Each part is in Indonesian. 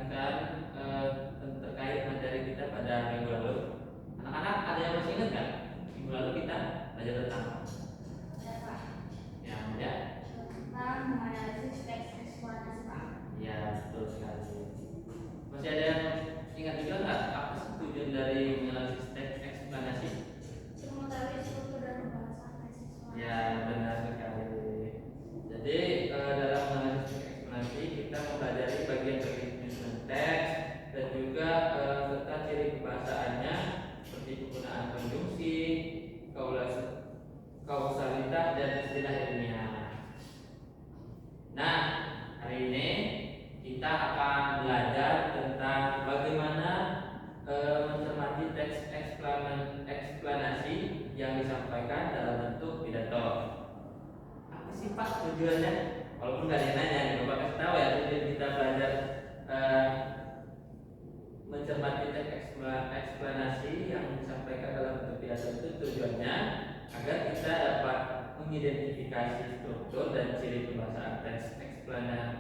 mengingatkan terkait materi kita pada minggu lalu. Anak-anak ada yang masih ingat nggak? Minggu lalu kita belajar tentang apa? Ya, tentang menganalisis teks eksplanasi, Pak. Ya, betul sekali. Masih ada yang ingat juga nggak apa sih tujuan dari menganalisis teks eksplanasi? Mengetahui struktur dan pembahasan teks eksplanasi. Ya, benar sekali. Jadi dalam menganalisis teks eksplanasi kita mempelajari bagian-bagian penyusunan teks dan juga serta ciri kebahasaannya seperti penggunaan konjungsi, kausalitas dan istilah ilmiah. Nah, hari ini kita akan belajar tentang bagaimana mencermati teks eksplanasi yang disampaikan dalam bentuk pidato. Apa sih Pak tujuannya? Walaupun nggak ada yang nanya, Bapak kasih tahu ya tujuan kita belajar mencermati teks eksplanasi yang disampaikan dalam bentuk pidato itu tujuannya agar kita dapat mengidentifikasi struktur dan ciri pembahasan teks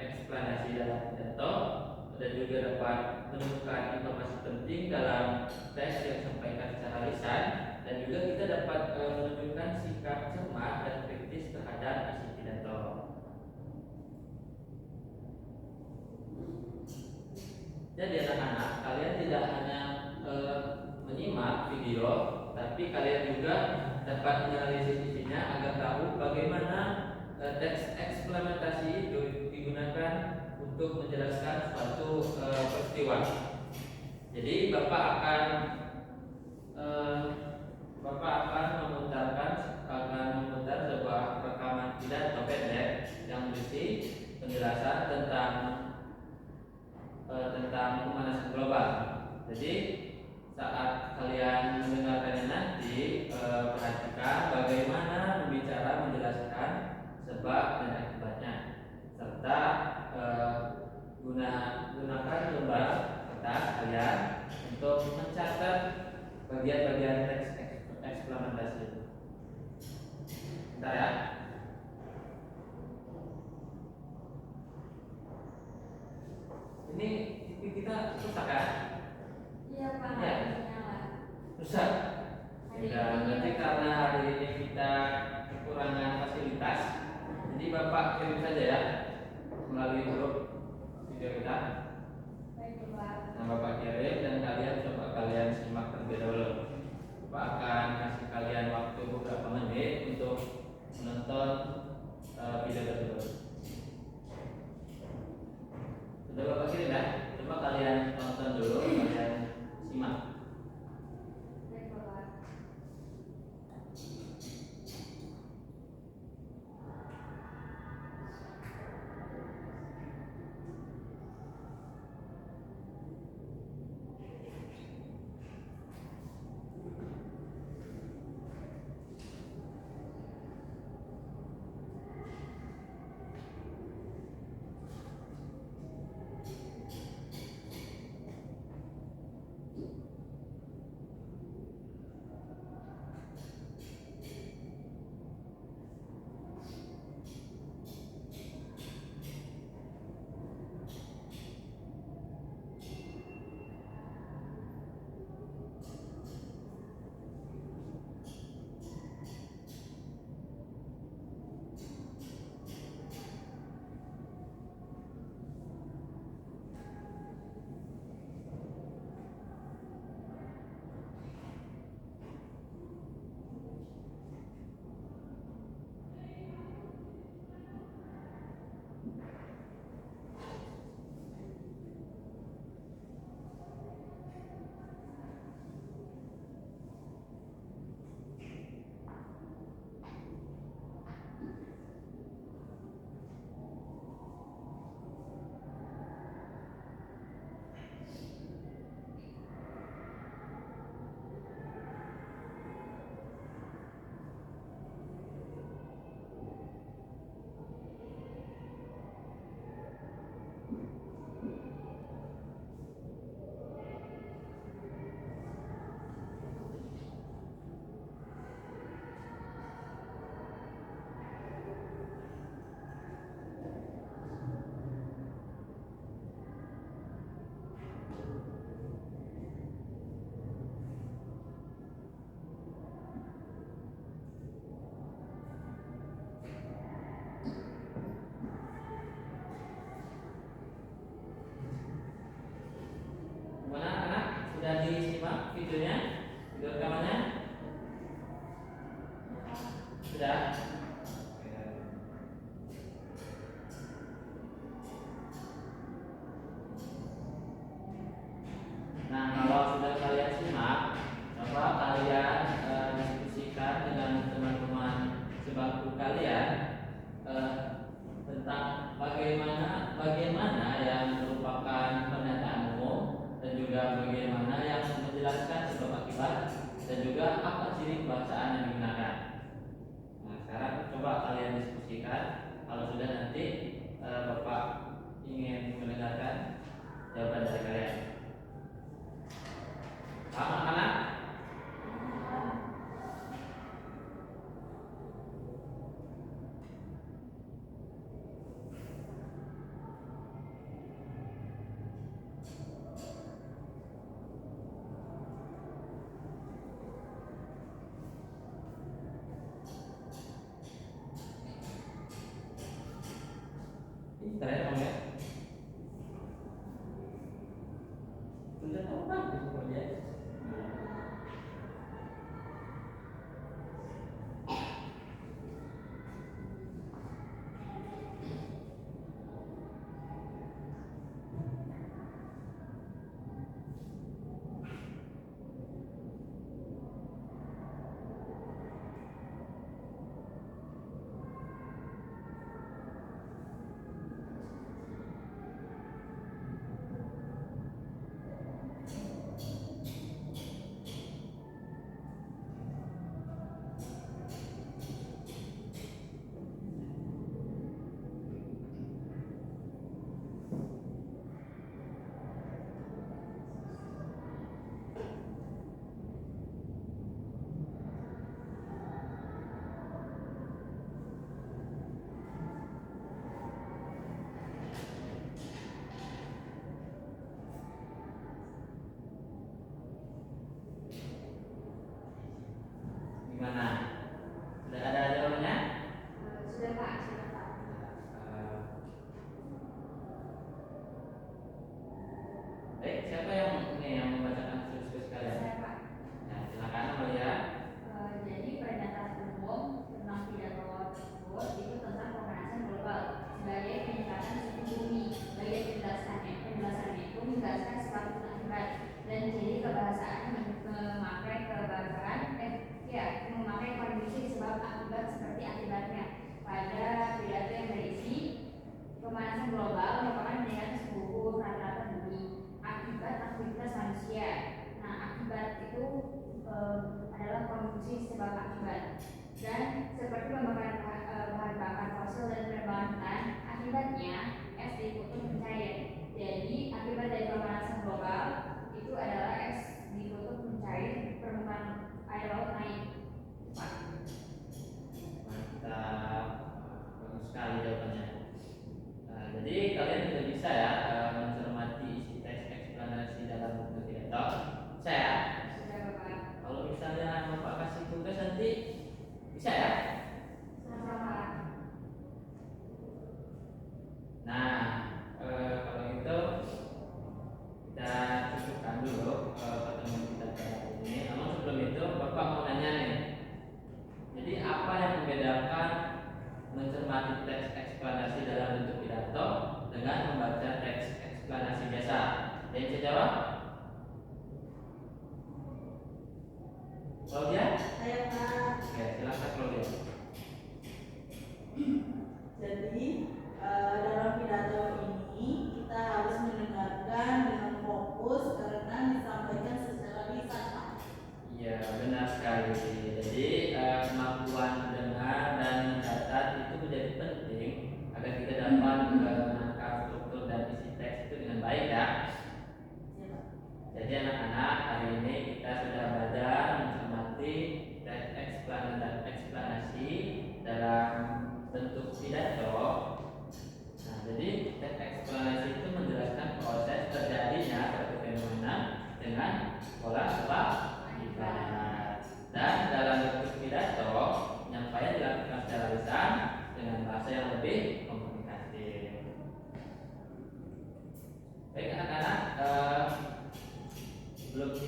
eksplanasi dalam pidato dan juga dapat menemukan informasi penting dalam teks yang disampaikan secara lisan dan juga kita dapat menunjukkan sikap cermat dan kritis terhadap isi pidato. Jadi anak-anak, kalian tidak hanya menyimak video, tapi kalian juga dapat menganalisis isinya agar tahu bagaimana teks eksplanasi itu digunakan untuk menjelaskan suatu peristiwa. Jadi Bapak akan memutar sebuah rekaman pidato pendek yang berisi penjelasan tentang pemanasan global. Jadi saat kalian mendengarkannya nanti perhatikan bagaimana pembicara menjelaskan sebab dan akibatnya, serta gunakan lembar kertas kalian untuk mencatat bagian-bagian teks eksplanasi itu. Bentar ya. Ini TV kita rusak kan? Iya, Pak. Ya. Rusak. Ya, berarti karena hari ini kita kekurangan fasilitas, jadi Bapak kirim saja ya melalui grup video kita. Baik, Pak. Nah, Bapak kirim dan kalian simak terlebih dahulu. Bapak akan kasih kalian waktu beberapa menit untuk menonton video tersebut. Sudah Bapak kirim ya? Coba kalian tonton dulu, kalian simak. Baik, Bapak. Sudah disimak videonya, video rekamannya? Sudah? Nah, kalau sudah kalian simak, coba kalian diskusikan dengan teman-teman sebangku kalian tentang bagaimana yang merupakan pernyataan umum dan juga bagaimana yang menjelaskan sebab akibat dan juga apa ciri kebahasaan yang digunakan. Nah, sekarang coba kalian diskusikan. Kalau sudah, nanti Bapak ingin mendengarkan jawaban dari kalian. Paham anak-anak?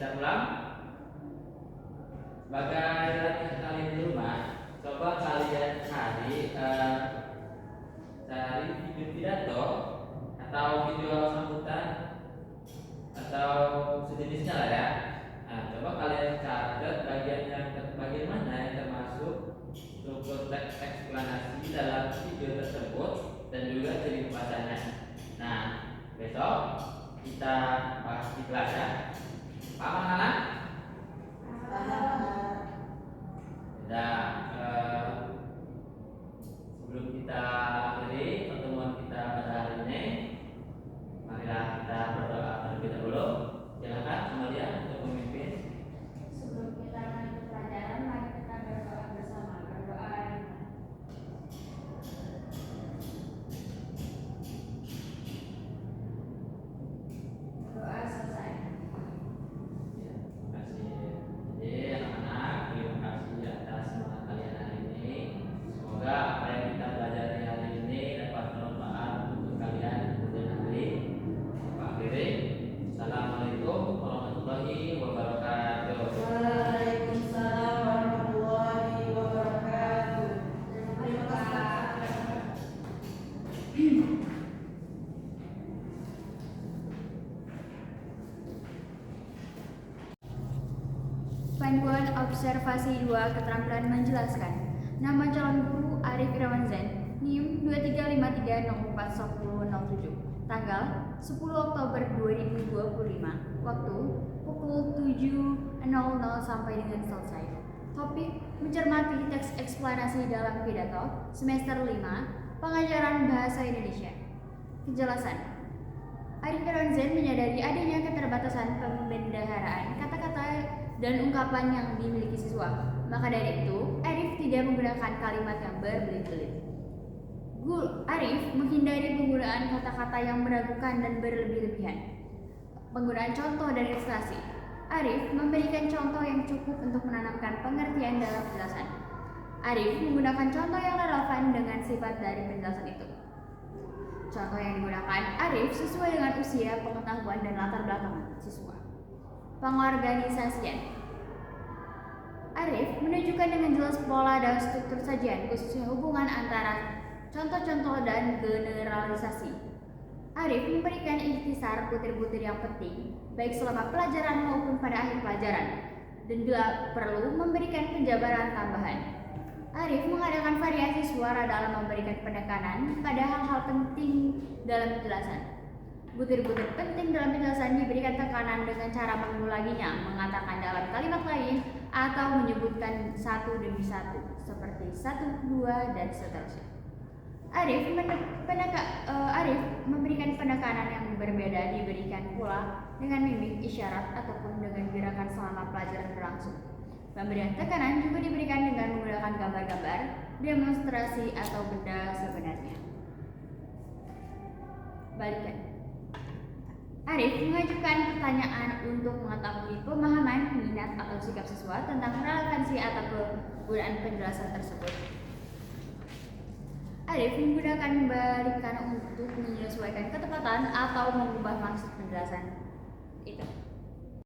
Bisa ulang? Sebagai latihan kalian di rumah, coba kalian cari video pidato atau video sambutan atau sejenisnya lah ya. Nah, coba kalian catat bagian mana yang termasuk struktur teks eksplanasi dalam video tersebut dan juga ciri pembahasannya. Nah, besok kita bahas di kelas ya. Paham anak? Nah, sebelum kita akhiri pertemuan kita pada hari ini, marilah kita berdoa terlebih dahulu. Silakan Amalia untuk memimpin. Sebelum kita lanjut pelajaran, mari kita berdoa bersama. Berdoa. Doa selesai. Ya, terima kasih. Jadi anak-anak, terima kasih atas semangat kalian hari ini. Semoga apa yang kita pelajari hari ini dapat bermanfaat untuk kalian di kemudian hari. Sampai akhiri. Assalamualaikum warahmatullahi wabarakatuh. Waalaikumsalam warahmatullahi wabarakatuh. Terima kasih. Panduan observasi 2 keterampilan menjelaskan. Nama calon guru Arif Irawan Zain, NIM 2353041007. Tanggal 10 Oktober 2025. Waktu pukul 7.00 sampai dengan selesai. Topik mencermati teks eksplanasi dalam pidato semester 5 pengajaran bahasa Indonesia. Kejelasan. Arif Irawan Zain menyadari adanya keterbatasan pembendaharaan kata-kata dan ungkapan yang dimiliki siswa. Maka dari itu, Arif tidak menggunakan kalimat yang berbelit-belit. Arif menghindari penggunaan kata-kata yang meragukan dan berlebih-lebihan. Penggunaan contoh dan ilustrasi. Arif memberikan contoh yang cukup untuk menanamkan pengertian dalam penjelasan. Arif menggunakan contoh yang relevan dengan sifat dari penjelasan itu. Contoh yang digunakan Arif sesuai dengan usia, pengetahuan, dan latar belakang siswa. Pengorganisasian. Arif menunjukkan dengan jelas pola dan struktur sajian, khususnya hubungan antara contoh-contoh dan generalisasi. Arif memberikan ikhtisar butir-butir yang penting, baik selama pelajaran maupun pada akhir pelajaran, dan bila perlu memberikan penjabaran tambahan. Arif mengadakan variasi suara dalam memberikan penekanan pada hal-hal penting dalam penjelasan. Butir-butir penting dalam penjelasan diberikan tekanan dengan cara mengulanginya, mengatakan dalam kalimat lain, atau menyebutkan satu demi satu, seperti 1, 2, dan seterusnya. Arif memberikan penekanan yang berbeda diberikan pula dengan mimik, isyarat, ataupun dengan gerakan selama pelajaran berlangsung. Pemberian tekanan juga diberikan dengan menggunakan gambar-gambar, demonstrasi, atau benda sebenarnya. Balikan. Arif mengajukan pertanyaan untuk mengetahui pemahaman, minat, atau sikap siswa tentang relevansi atau kegunaan penjelasan tersebut. Arif menggunakan balikan untuk menyesuaikan ketepatan atau mengubah maksud penjelasan itu.